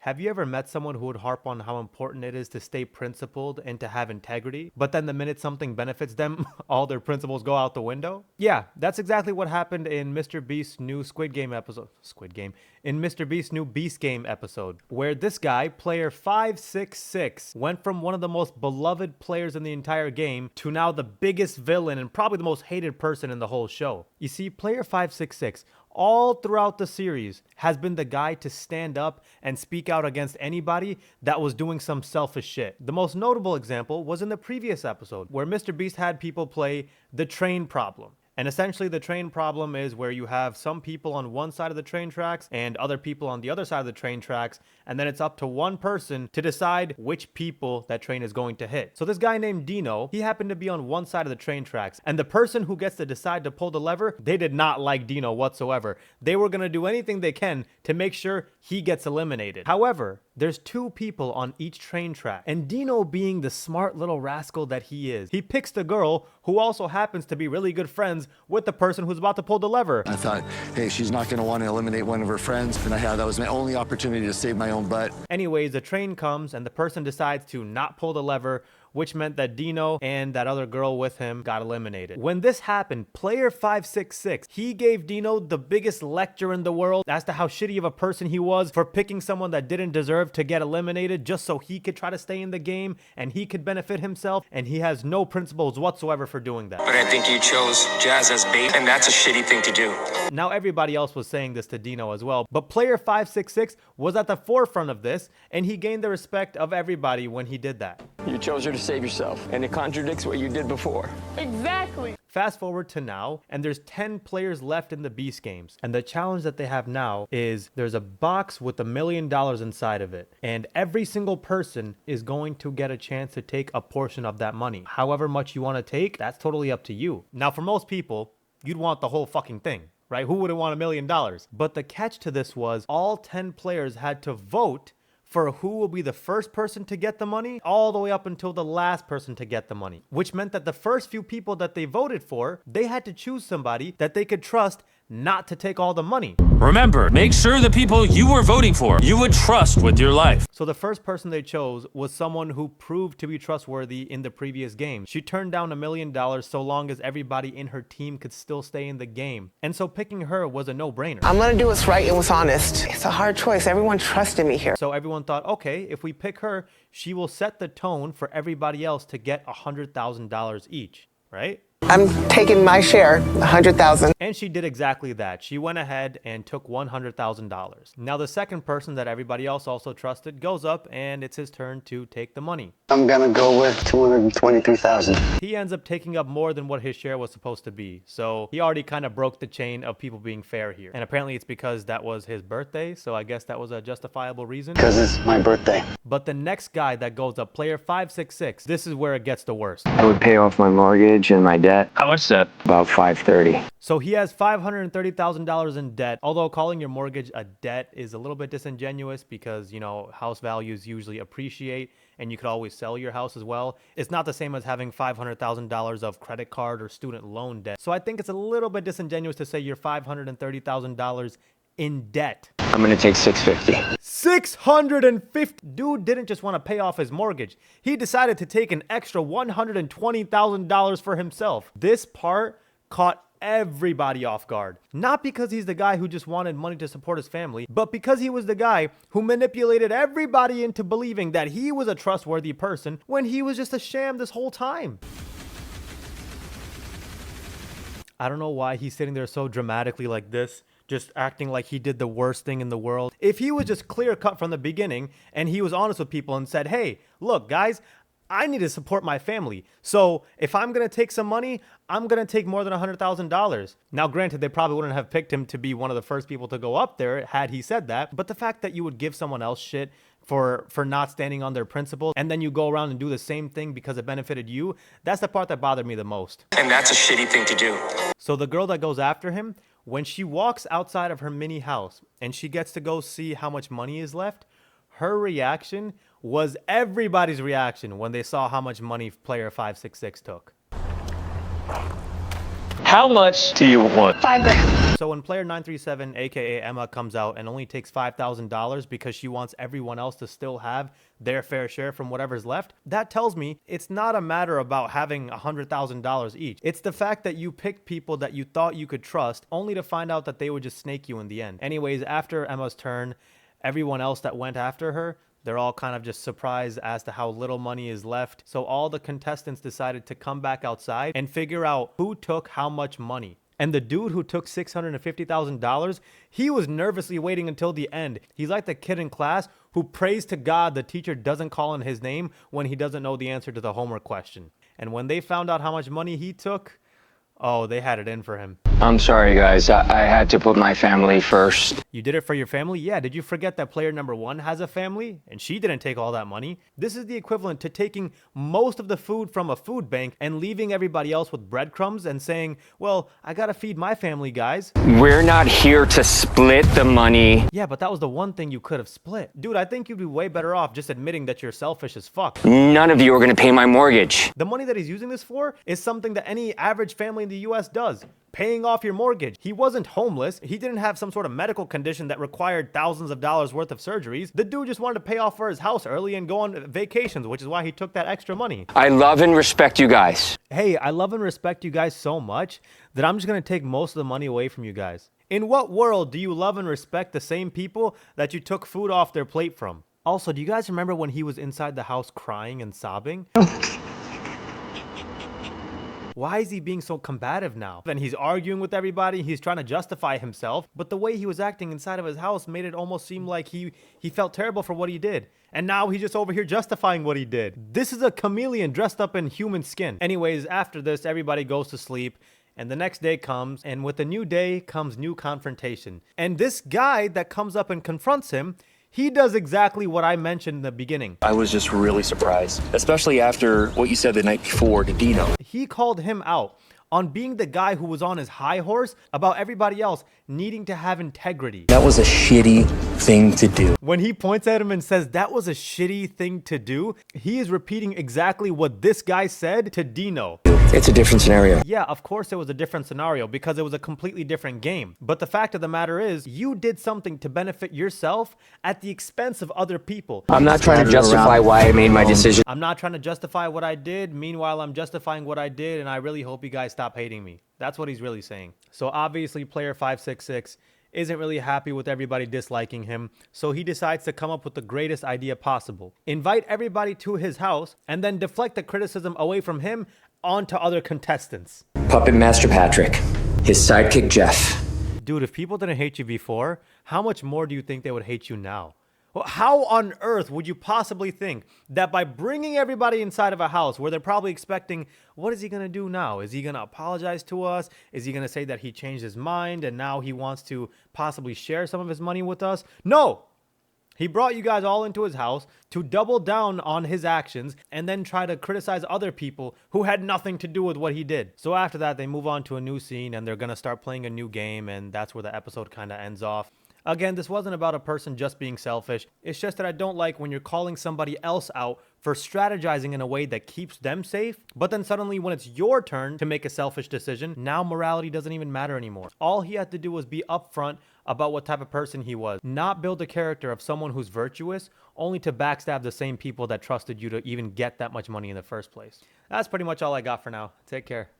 Have you ever met someone who would harp on how important it is to stay principled and to have integrity, but then the minute something benefits them, all their principles go out the window? Yeah, that's exactly what happened in Mr. Beast's new in Mr. Beast's new Beast Game episode, where this guy, player 566, went from one of the most beloved players in the entire game to now the biggest villain and probably the most hated person in the whole show. You see, player 566, all throughout the series, has been the guy to stand up and speak out against anybody that was doing some selfish shit. The most notable example was in the previous episode, where Mr. Beast had people play the train problem. And essentially the train problem is where you have some people on one side of the train tracks and other people on the other side of the train tracks, and then it's up to one person to decide which people that train is going to hit. So this guy named Dino, he happened to be on one side of the train tracks, and the person who gets to decide to pull the lever, they did not like Dino whatsoever. They were going to do anything they can to make sure he gets eliminated. However, there's two people on each train track, and Dino, being the smart little rascal that he is, he picks the girl who also happens to be really good friends with the person who's about to pull the lever. I thought, hey, she's not going to want to eliminate one of her friends, and that was my only opportunity to save my own butt. Anyways, the train comes and the person decides to not pull the lever, which meant that Dino and that other girl with him got eliminated. When this happened, player 566, he gave Dino the biggest lecture in the world as to how shitty of a person he was for picking someone that didn't deserve to get eliminated just so he could try to stay in the game and he could benefit himself, and he has no principles whatsoever for doing that. But I think you chose Jazz as bait, and that's a shitty thing to do. Now everybody else was saying this to Dino as well, but player 566 was at the forefront of this, and he gained the respect of everybody when he did that. You chose her to save yourself, and it contradicts what you did before. Exactly. Fast forward to now, and there's 10 players left in the Beast games. And the challenge that they have now is there's a box with $1 million inside of it. And every single person is going to get a chance to take a portion of that money. However much you want to take, that's totally up to you. Now, for most people, you'd want the whole fucking thing, right? Who wouldn't want $1 million? But the catch to this was all 10 players had to vote for who will be the first person to get the money all the way up until the last person to get the money, which meant that the first few people that they voted for, they had to choose somebody that they could trust not to take all the money. Remember, make sure the people you were voting for, you would trust with your life. So the first person they chose was someone who proved to be trustworthy in the previous game. She turned down $1 million so long as everybody in her team could still stay in the game. And so picking her was a no-brainer. I'm gonna do what's right and what's honest. It's a hard choice. Everyone trusted me here. So everyone thought, okay, if we pick her, she will set the tone for everybody else to get $100,000 each, right? I'm taking my share, $100,000. And she did exactly that. She went ahead and took $100,000. Now the second person that everybody else also trusted goes up, and it's his turn to take the money. I'm gonna go with $223,000. He ends up taking up more than what his share was supposed to be. So he already kind of broke the chain of people being fair here. And apparently it's because that was his birthday. So I guess that was a justifiable reason. Because it's my birthday. But the next guy that goes up, player 566, this is where it gets the worst. I would pay off my mortgage and my debt. How much that? About $530. So he has $530,000 in debt, although calling your mortgage a debt is a little bit disingenuous because, you know, house values usually appreciate and you could always sell your house as well. It's not the same as having $500,000 of credit card or student loan debt. So I think it's a little bit disingenuous to say you're $530,000 in debt. I'm gonna take $650. $650. Dude didn't just want to pay off his mortgage. He decided to take an extra $120,000 for himself. This part caught everybody off guard. Not because he's the guy who just wanted money to support his family, but because he was the guy who manipulated everybody into believing that he was a trustworthy person when he was just a sham this whole time. I don't know why he's sitting there so dramatically like this, just acting like he did the worst thing in the world. If he was just clear cut from the beginning and he was honest with people and said, hey, look, guys, I need to support my family. So if I'm going to take some money, I'm going to take more than $100,000. Now, granted, they probably wouldn't have picked him to be one of the first people to go up there had he said that. But the fact that you would give someone else shit for not standing on their principles, and then you go around and do the same thing because it benefited you, that's the part that bothered me the most. And that's a shitty thing to do. So the girl that goes after him, when she walks outside of her mini house and she gets to go see how much money is left, her reaction was everybody's reaction when they saw how much money player 566 took. How much do you want? $5 grand. So when player 937, aka Emma, comes out and only takes $5,000 because she wants everyone else to still have their fair share from whatever's left, that tells me it's not a matter about having $100,000 each. It's the fact that you picked people that you thought you could trust only to find out that they would just snake you in the end. Anyways, after Emma's turn, everyone else that went after her, they're all kind of just surprised as to how little money is left. So all the contestants decided to come back outside and figure out who took how much money. And the dude who took $650,000, he was nervously waiting until the end. He's like the kid in class who prays to God the teacher doesn't call in his name when he doesn't know the answer to the homework question. And when they found out how much money he took, oh, they had it in for him. I'm sorry, guys. I had to put my family first. You did it for your family? Yeah, did you forget that player number 1 has a family? And she didn't take all that money. This is the equivalent to taking most of the food from a food bank and leaving everybody else with breadcrumbs and saying, well, I gotta feed my family, guys. We're not here to split the money. Yeah, but that was the one thing you could have split. Dude, I think you'd be way better off just admitting that you're selfish as fuck. None of you are gonna pay my mortgage. The money that he's using this for is something that any average family in the US does. Paying off your mortgage. He wasn't homeless. He didn't have some sort of medical condition that required thousands of dollars worth of surgeries. The dude just wanted to pay off for his house early and go on vacations, which is why he took that extra money. I love and respect you guys. Hey, I love and respect you guys so much that I'm just going to take most of the money away from you guys. In what world do you love and respect the same people that you took food off their plate from? Also, do you guys remember when he was inside the house crying and sobbing? Why is he being so combative now? And he's arguing with everybody. He's trying to justify himself. But the way he was acting inside of his house made it almost seem like he felt terrible for what he did. And now he's just over here justifying what he did. This is a chameleon dressed up in human skin. Anyways, after this, everybody goes to sleep. And the next day comes. And with the new day comes new confrontation. And this guy that comes up and confronts him, he does exactly what I mentioned in the beginning. I was just really surprised, especially after what you said the night before to Dino. He called him out on being the guy who was on his high horse about everybody else needing to have integrity. That was a shitty thing to do. When he points at him and says that was a shitty thing to do, he is repeating exactly what this guy said to Dino. It's a different scenario. Yeah, of course it was a different scenario because it was a completely different game. But the fact of the matter is, you did something to benefit yourself at the expense of other people. I'm not trying to justify why I made my decision. I'm not trying to justify what I did. Meanwhile, I'm justifying what I did, and I really hope you guys stop hating me. That's what he's really saying. So obviously, player 566 isn't really happy with everybody disliking him, so he decides to come up with the greatest idea possible. Invite everybody to his house, and then deflect the criticism away from him onto other contestants. Puppet Master Patrick, his sidekick Jeff. Dude, if people didn't hate you before, how much more do you think they would hate you now? Well, how on earth would you possibly think that by bringing everybody inside of a house where they're probably expecting, what is he going to do now? Is he going to apologize to us? Is he going to say that he changed his mind and now he wants to possibly share some of his money with us? No! He brought you guys all into his house to double down on his actions and then try to criticize other people who had nothing to do with what he did. So after that, they move on to a new scene and they're going to start playing a new game, and that's where the episode kind of ends off. Again, this wasn't about a person just being selfish. It's just that I don't like when you're calling somebody else out for strategizing in a way that keeps them safe, but then suddenly when it's your turn to make a selfish decision, now morality doesn't even matter anymore. All he had to do was be upfront about what type of person he was, not build a character of someone who's virtuous, only to backstab the same people that trusted you to even get that much money in the first place. That's pretty much all I got for now. Take care.